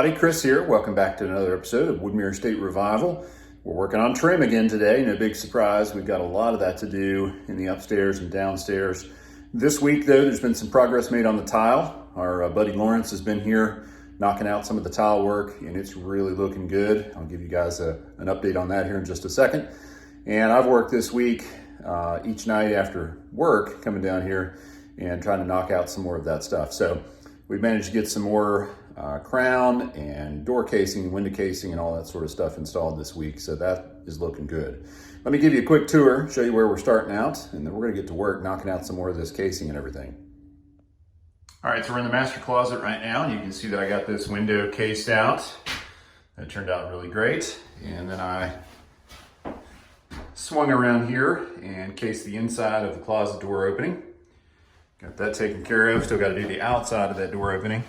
everybody, Chris here. Welcome back to another episode of Woodmere Estate Revival. We're working on trim again today. No big surprise. We've got a lot of that to do in the upstairs and downstairs. This week though, there's been some progress made on the tile. Our buddy Lawrence has been here knocking out some of the tile work and it's really looking good. I'll give you guys an update on that here in just a second. And I've worked this week each night after work coming down here and trying to knock out some more of that stuff. So we've managed to get some more crown and door casing, window casing, and all that sort of stuff installed this week. So that is looking good. Let me give you a quick tour, show you where we're starting out, and then we're gonna get to work knocking out some more of this casing and everything. All right, so we're in the master closet right now, and you can see that I got this window cased out. That turned out really great. And then I swung around here and cased the inside of the closet door opening. Got that taken care of. Still got to do the outside of that door opening.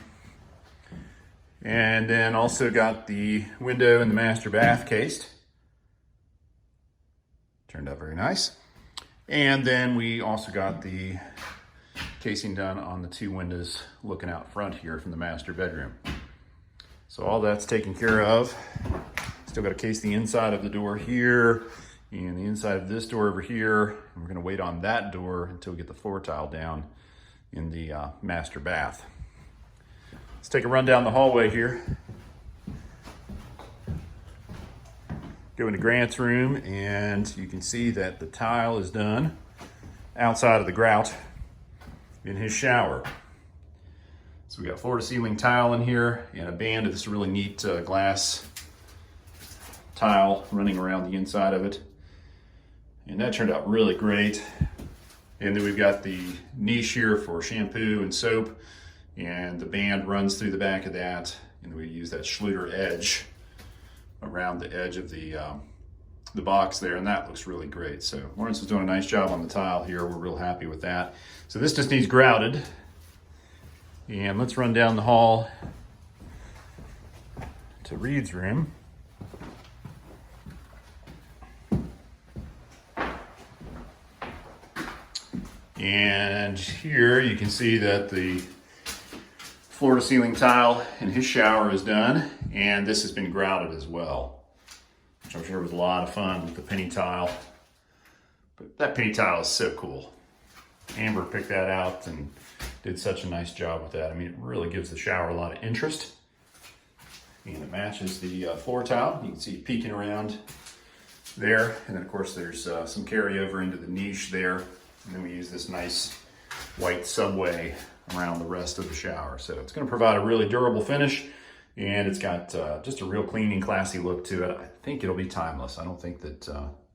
And then also got the window in the master bath cased. Turned out very nice. And then we also got the casing done on the two windows looking out front here from the master bedroom. So all that's taken care of. Still got to case the inside of the door here and the inside of this door over here. And we're going to wait on that door until we get the floor tile down in the master bath. Let's take a run down the hallway here. Go into Grant's room and you can see that the tile is done outside of the grout in his shower. So we got floor to ceiling tile in here and a band of this really neat glass tile running around the inside of it. And that turned out really great. And then we've got the niche here for shampoo and soap, and the band runs through the back of that, and we use that Schluter edge around the edge of the box there, and that looks really great. So Lawrence is doing a nice job on the tile here. We're real happy with that. So this just needs grouted. And let's run down the hall to Reed's room. And here you can see that the floor to ceiling tile in his shower is done, and this has been grouted as well, which I'm sure was a lot of fun with the penny tile. But that penny tile is so cool. Amber picked that out and did such a nice job with that. I mean, it really gives the shower a lot of interest. And it matches the floor tile. You can see it peeking around there. And then of course there's some carryover into the niche there. And then we use this nice white subway around the rest of the shower. So it's going to provide a really durable finish, and it's got just a real clean and classy look to it. I think it'll be timeless. I don't think that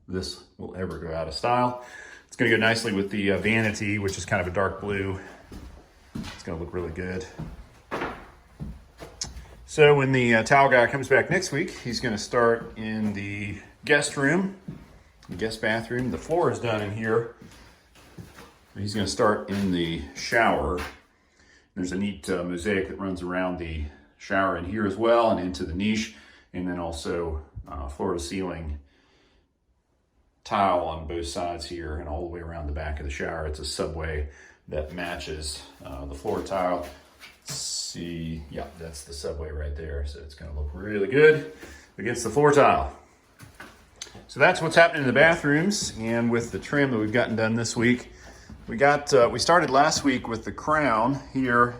this will ever go out of style. It's going to go nicely with the vanity, which is kind of a dark blue. It's going to look really good. So when the towel guy comes back next week, he's going to start in the guest room, the guest bathroom. The floor is done in here. He's going to start in the shower. There's a neat mosaic that runs around the shower in here as well and into the niche, and then also floor to ceiling tile on both sides here and all the way around the back of the shower. It's a subway that matches the floor tile. Let's see, yeah, that's the subway right there. So it's going to look really good against the floor tile. So that's what's happening in the bathrooms, and with the trim that we've gotten done this week. We started last week with the crown here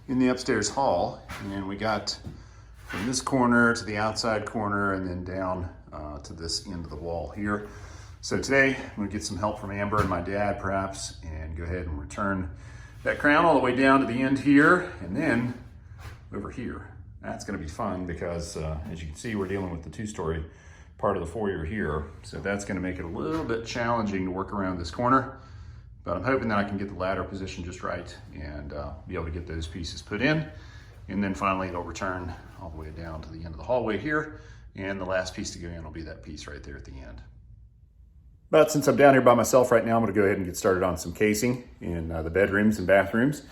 in the upstairs hall, and we got from this corner to the outside corner and then down to this end of the wall here. So today I'm gonna get some help from Amber and my dad perhaps and go ahead and return that crown all the way down to the end here and then over here. That's gonna be fun because as you can see, we're dealing with the two-story part of the foyer here. So that's gonna make it a little bit challenging to work around this corner, but I'm hoping that I can get the ladder positioned just right and be able to get those pieces put in. And then finally it'll return all the way down to the end of the hallway here. And the last piece to go in will be that piece right there at the end. But since I'm down here by myself right now, I'm gonna go ahead and get started on some casing in the bedrooms and bathrooms.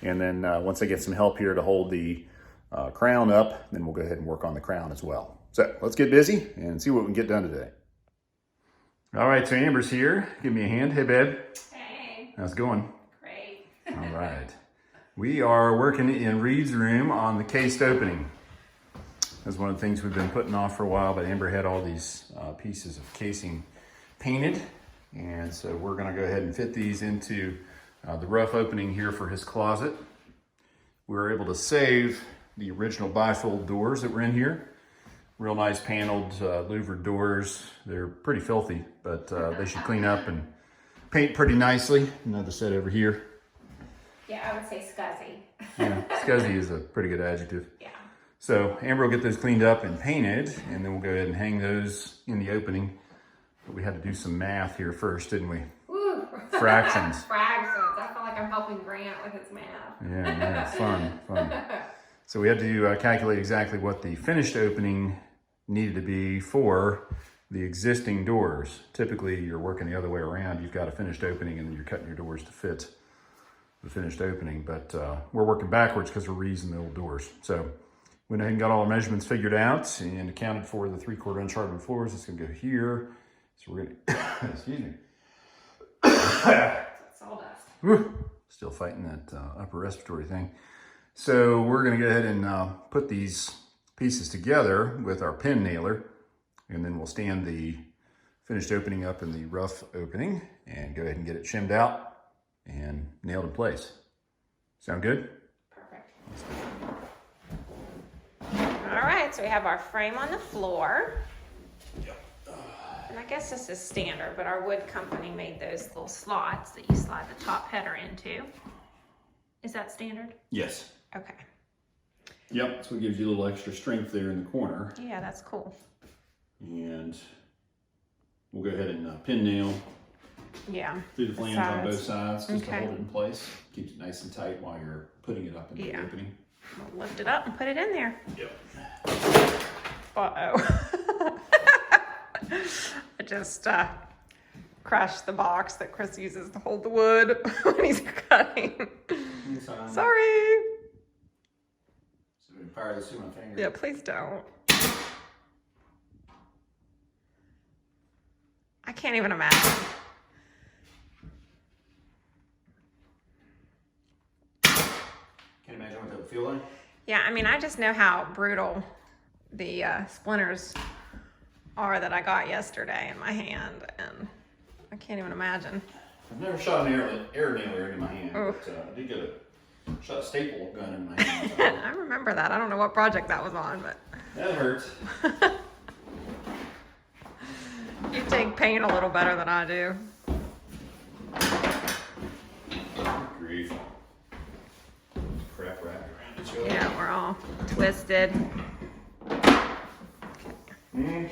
And then once I get some help here to hold the crown up, then we'll go ahead and work on the crown as well. So let's get busy and see what we can get done today. All right, so Amber's here. Give me a hand. Hey, babe. Hey. How's it going? Great. All right. We are working in Reed's room on the cased opening. That's one of the things we've been putting off for a while, but Amber had all these pieces of casing painted. And so we're gonna go ahead and fit these into the rough opening here for his closet. We were able to save the original bifold doors that were in here. Real nice paneled louvered doors. They're pretty filthy, but they should clean up and paint pretty nicely. Another set over here. Yeah, I would say scuzzy. Yeah, scuzzy is a pretty good adjective. Yeah. So Amber will get those cleaned up and painted, and then we'll go ahead and hang those in the opening. But we had to do some math here first, didn't we? Woo. Fractions. Fractions. I feel like I'm helping Grant with his math. Yeah, fun. So we had to calculate exactly what the finished opening needed to be for the existing doors. Typically, you're working the other way around. You've got a finished opening, and then you're cutting your doors to fit the finished opening, but we're working backwards because we're reusing the old doors. So went ahead and got all our measurements figured out and accounted for the 3/4 inch hardwood floors. It's gonna go here. So we're gonna, excuse me. Sawdust. Still fighting that upper respiratory thing. So we're gonna go ahead and put these pieces together with our pin nailer, and then we'll stand the finished opening up in the rough opening and go ahead and get it shimmed out and nailed in place. Sound good? Perfect. All right, so we have our frame on the floor. Yep. And I guess this is standard, but our wood company made those little slots that you slide the top header into. Is that standard? Yes. Okay. Yep, so it gives you a little extra strength there in the corner. Yeah, that's cool. And we'll go ahead and pin nail through the flange on both sides just to hold it in place. Keeps it nice and tight while you're putting it up in the opening. We'll lift it up and put it in there. Yep. Uh-oh. I just crashed the box that Chris uses to hold the wood when he's cutting. Sorry. So we can fire this through my finger. Yeah, please don't. I can't even imagine. Can't imagine what that would feel like. Yeah, I mean, I just know how brutal the splinters are that I got yesterday in my hand, and I can't even imagine. I've never shot an air nailer into my hand, but I did get shot a staple gun in my hand. So. I remember that. I don't know what project that was on, but That hurts. you take pain a little better than I do. Grief. Crap wrapped around each other. Yeah, we're all twisted. Mm.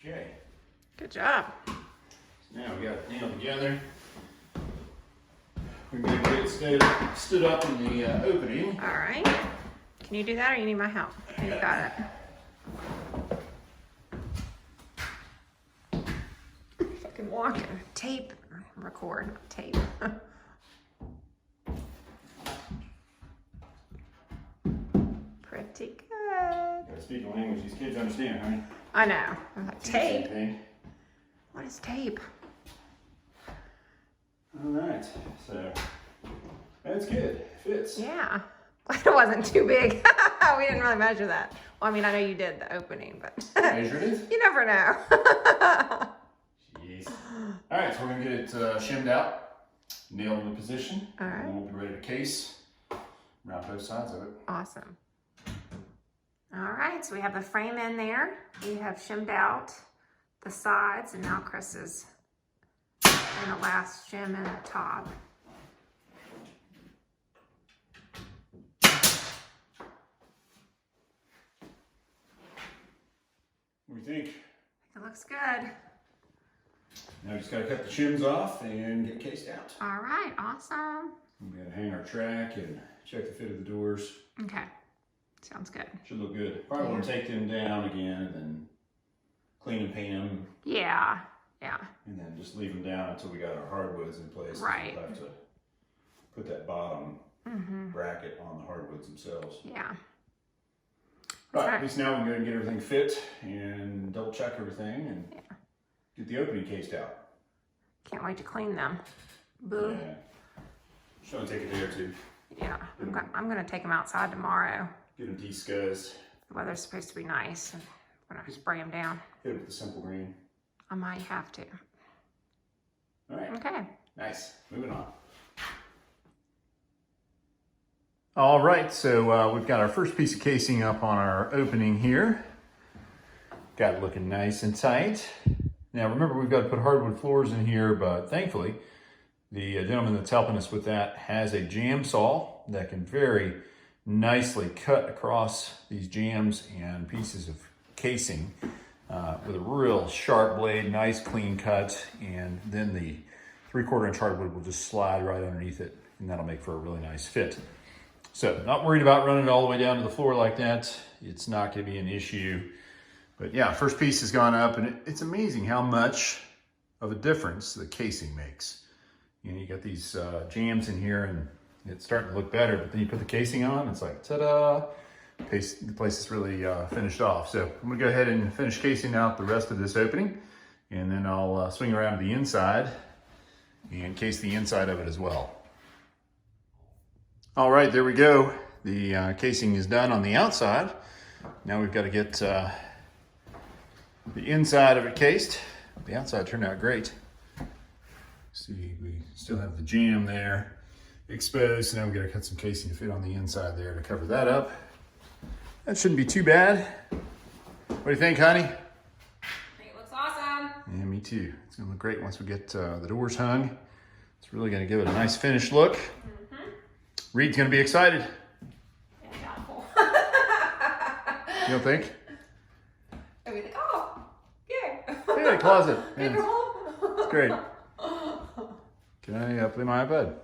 Okay. Good job. So now we got it nailed together. We're going to get it stood up in the opening. All right. Can you do that, or you need my help? You've got it. If I can walk and tape, record, not tape. Pretty good. Gotta speak a language these kids understand, honey. I know. I'm like, tape? Thing. What is tape? All right, so that's good. Fits. Yeah. Glad it wasn't too big. We didn't really measure that. Well, I mean, I know you did the opening, but Measured it? you never know. Jeez. All right, so we're gonna get it shimmed out, nailed into position. All right. And we'll be ready to case around both sides of it. Awesome. All right, so we have the frame in there. We have shimmed out the sides, and now Chris is in the last shim in the top. What do you think? It looks good. Now just gotta cut the shims off and get cased out. All right, awesome. We gotta hang our track and check the fit of the doors. Okay, sounds good. Should look good. Probably want to take them down again and then clean and paint them. Yeah, yeah. And then just leave them down until we got our hardwoods in place. Right. We'll have to put that bottom bracket on the hardwoods themselves. Yeah. Right, at least now we can go ahead and get everything fit and double check everything and get the opening cased out. Can't wait to clean them. Boo. Yeah. Should only take a day or two. Yeah, I'm gonna take them outside tomorrow. Get them de-scuzzed. The weather's supposed to be nice. I'm gonna spray them down. Hit them with the simple green. I might have to. All right. Okay. Nice. Moving on. All right, so we've got our first piece of casing up on our opening here. Got it looking nice and tight. Now remember, we've got to put hardwood floors in here, but thankfully, the gentleman that's helping us with that has a jam saw that can very nicely cut across these jams and pieces of casing with a real sharp blade, nice clean cut, and then the 3/4 inch hardwood will just slide right underneath it, and that'll make for a really nice fit. So not worried about running it all the way down to the floor like that. It's not going to be an issue. But yeah, first piece has gone up, and it's amazing how much of a difference the casing makes. You know, you got these jams in here, and it's starting to look better, but then you put the casing on, it's like, ta-da! The place is really finished off. So I'm gonna go ahead and finish casing out the rest of this opening, and then I'll swing around to the inside and case the inside of it as well. All right, there we go. The casing is done on the outside. Now we've got to get the inside of it cased. The outside turned out great. See, we still have the jam there exposed. So now we've got to cut some casing to fit on the inside there to cover that up. That shouldn't be too bad. What do you think, honey? I think it looks awesome. Yeah, me too. It's gonna look great once we get the doors hung. It's really gonna give it a nice finished look. Reed's gonna be excited. Yeah, doubtful. You don't think? I'll be like, oh, yay. Hey, closet. Bigger Yeah, hole. it's great. Can I play my iPad?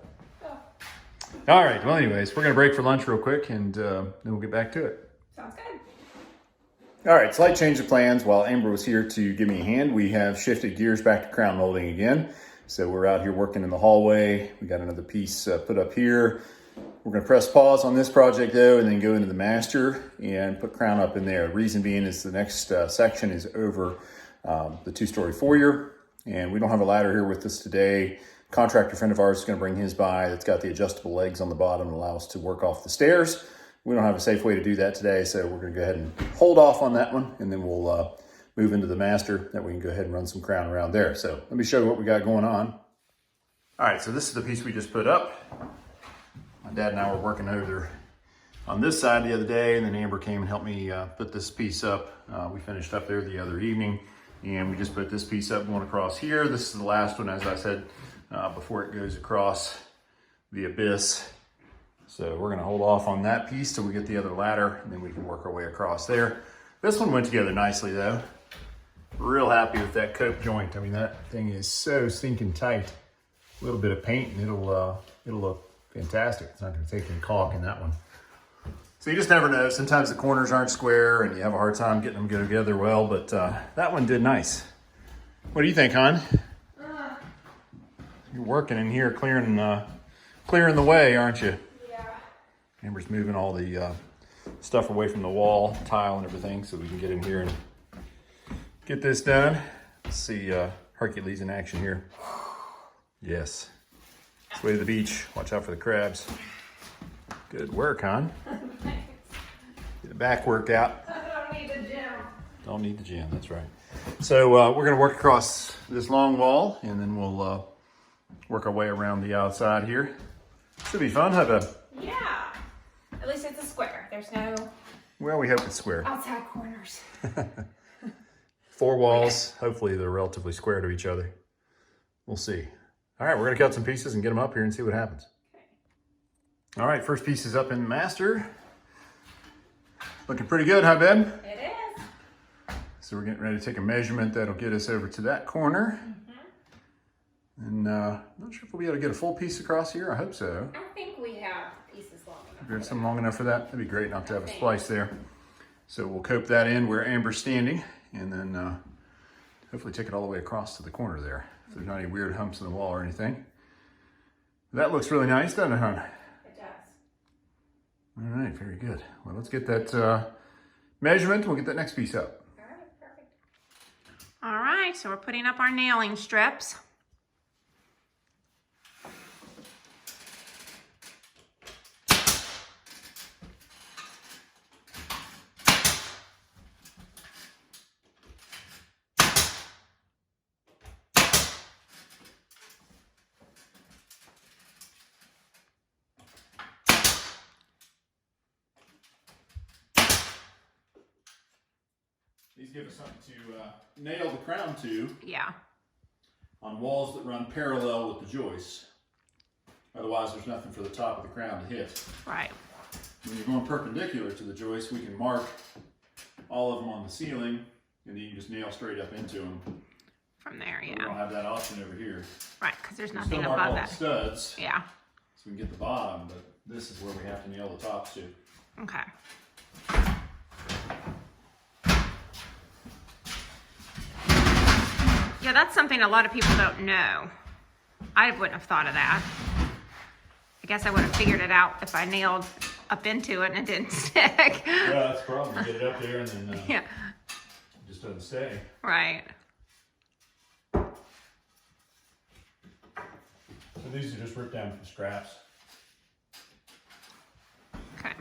All right, well anyways, we're gonna break for lunch real quick and then we'll get back to it. Sounds good. All right, slight change of plans. While Amber was here to give me a hand, we have shifted gears back to crown molding again. So we're out here working in the hallway. We got another piece put up here. We're gonna press pause on this project though, and then go into the master and put crown up in there. The reason being is the next section is over the 2-story foyer, and we don't have a ladder here with us today. Contractor friend of ours is gonna bring his by that's got the adjustable legs on the bottom and allow us to work off the stairs. We don't have a safe way to do that today, so we're gonna go ahead and hold off on that one, and then we'll move into the master, that we can go ahead and run some crown around there. So let me show you what we got going on. All right, so this is the piece we just put up. My dad and I were working over on this side the other day, and then Amber came and helped me put this piece up. We finished up there the other evening, and we just put this piece up going across here. This is the last one, as I said, before it goes across the abyss. So we're gonna hold off on that piece till we get the other ladder, and then we can work our way across there. This one went together nicely though. Real happy with that cope joint. I mean, that thing is so stinking tight. A little bit of paint and it'll look fantastic. It's not gonna take any caulk in that one. So you just never know. Sometimes the corners aren't square and you have a hard time getting them to go together well, but that one did nice. What do you think, hon? You're working in here clearing the way, aren't you? Yeah. Amber's moving all the stuff away from the wall, tile and everything, so we can get in here and get this done. Let's see Hercules in action here. Yes. This way to the beach. Watch out for the crabs. Good work, hon. Get the back workout. I don't need the gym. Don't need the gym, that's right. So we're gonna work across this long wall, and then we'll work our way around the outside here. Should be fun, huh, babe? Yeah. At least it's a square. There's no Well, we hope it's square. outside corners. 4 walls. Hopefully they're relatively square to each other. We'll see. All right, we're gonna cut some pieces and get them up here and see what happens. Okay. All right, first piece is up in the master. Looking pretty good, huh, babe? It is. So we're getting ready to take a measurement that'll get us over to that corner. And I'm not sure if we'll be able to get a full piece across here. I hope so. I think we have pieces long enough. There's some long enough for that. That'd be great not to have a splice there. So we'll cope that in where Amber's standing, and then hopefully take it all the way across to the corner there. If there's not any weird humps in the wall or anything. That looks really nice, doesn't it, hon? It does. All right, very good. Well, let's get that measurement. We'll get that next piece up. All right, perfect. All right, so we're putting up our nailing strips. These give us something to nail the crown to. Yeah. On walls that run parallel with the joists. Otherwise, there's nothing for the top of the crown to hit. Right. When you're going perpendicular to the joist, we can mark all of them on the ceiling, and then you can just nail straight up into them. From there, We yeah. don't have that option over here. Right, because there's We nothing still mark all above the that. studs, Yeah. so we can get the bottom, but this is where we have to nail the tops to. Okay. Yeah, that's something a lot of people don't know. I wouldn't have thought of that. I guess I would have figured it out if I nailed up into it and it didn't stick. Yeah, that's the problem. You get it up there and then Yeah, it just doesn't stay. right. So these are just ripped down from scraps. Okay.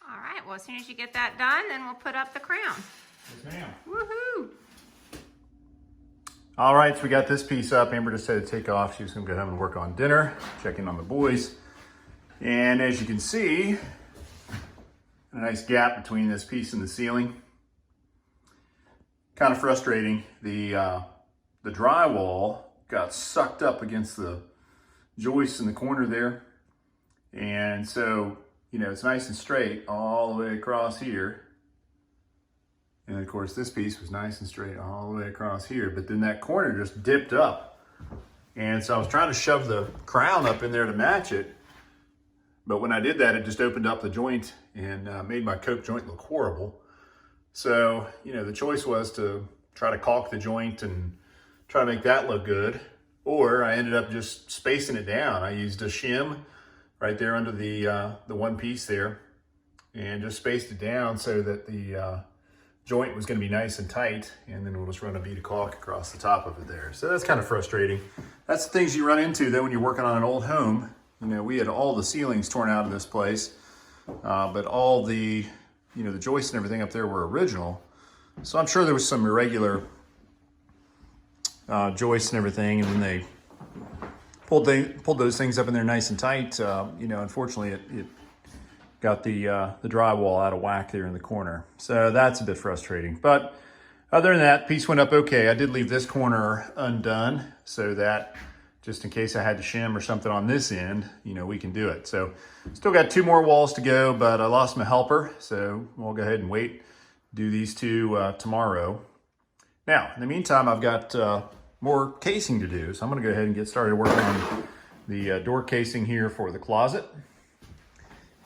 All right, well, as soon as you get that done, then we'll put up the crown. Yes, ma'am. Woohoo! All right, so we got this piece up. Amber decided to take off. She was going to go home and work on dinner, check in on the boys. And as you can see, a nice gap between this piece and the ceiling. Kind of frustrating. The drywall got sucked up against the joist in the corner there. And so, you know, it's nice and straight all the way across here. And of course, this piece was nice and straight all the way across here, but then that corner just dipped up. And so I was trying to shove the crown up in there to match it. But when I did that, it just opened up the joint and made my cope joint look horrible. So, you know, the choice was to try to caulk the joint and try to make that look good. Or I ended up just spacing it down. I used a shim right there under the one piece there and just spaced it down so that the joint was going to be nice and tight, and then we'll just run a bead of caulk across the top of it there. So that's kind of frustrating. That's the things you run into though when you're working on an old home. You know, we had all the ceilings torn out of this place, but all the, you know, the joists and everything up there were original. So I'm sure there was some irregular joists and everything, and then they pulled those things up in there nice and tight. You know, unfortunately, it got the drywall out of whack there in the corner. So that's a bit frustrating. But other than that, piece went up okay. I did leave this corner undone so that just in case I had to shim or something on this end, you know, we can do it. So still got 2 more walls to go, but I lost my helper. So we'll go ahead and do these 2 tomorrow. Now, in the meantime, I've got more casing to do. So I'm gonna go ahead and get started working on the door casing here for the closet.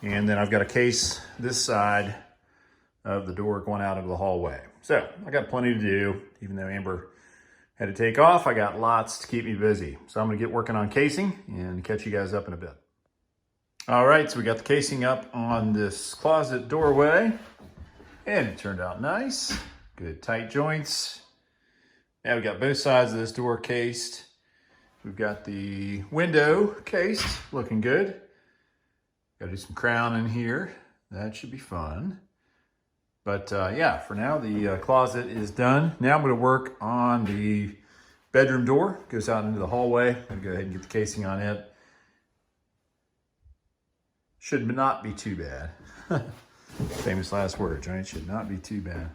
And then I've got a case this side of the door going out into the hallway. So I got plenty to do. Even though Amber had to take off, I got lots to keep me busy. So I'm gonna get working on casing and catch you guys up in a bit. All right, so we got the casing up on this closet doorway and it turned out nice. Good tight joints. Now we got both sides of this door cased. We've got the window cased, looking good. Got to do some crown in here. That should be fun. But yeah, for now, the closet is done. Now I'm going to work on the bedroom door. Goes out into the hallway. I'm going to go ahead and get the casing on it. Should not be too bad. Famous last words, right? Should not be too bad.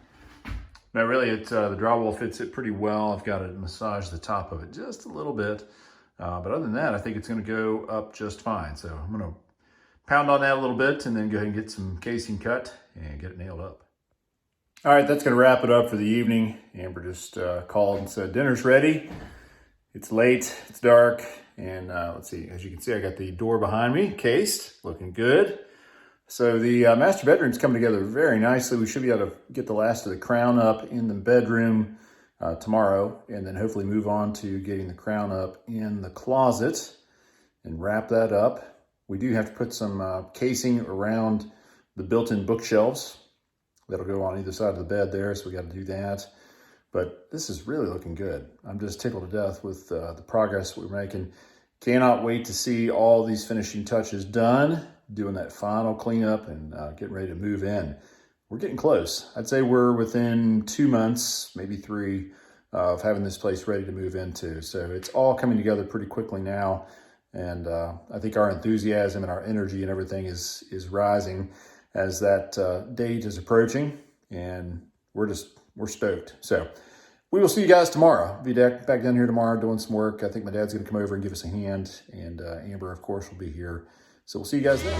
Now really, the drywall fits it pretty well. I've got to massage the top of it just a little bit. But other than that, I think it's going to go up just fine. So I'm going to pound on that a little bit and then go ahead and get some casing cut and get it nailed up. All right, that's going to wrap it up for the evening. Amber just called and said dinner's ready. It's late, it's dark, and let's see, as you can see, I got the door behind me, cased, looking good. So the master bedroom's coming together very nicely. We should be able to get the last of the crown up in the bedroom tomorrow, and then hopefully move on to getting the crown up in the closet and wrap that up. We do have to put some casing around the built-in bookshelves. That'll go on either side of the bed there, so we got to do that. But this is really looking good. I'm just tickled to death with the progress we're making. Cannot wait to see all these finishing touches done, doing that final cleanup and getting ready to move in. We're getting close. I'd say we're within 2 months, maybe 3, of having this place ready to move into. So it's all coming together pretty quickly now. And I think our enthusiasm and our energy and everything is rising as that date is approaching, and we're stoked. So we will see you guys tomorrow. Be back down here tomorrow doing some work. I think my dad's gonna come over and give us a hand, and Amber, of course, will be here. So we'll see you guys then.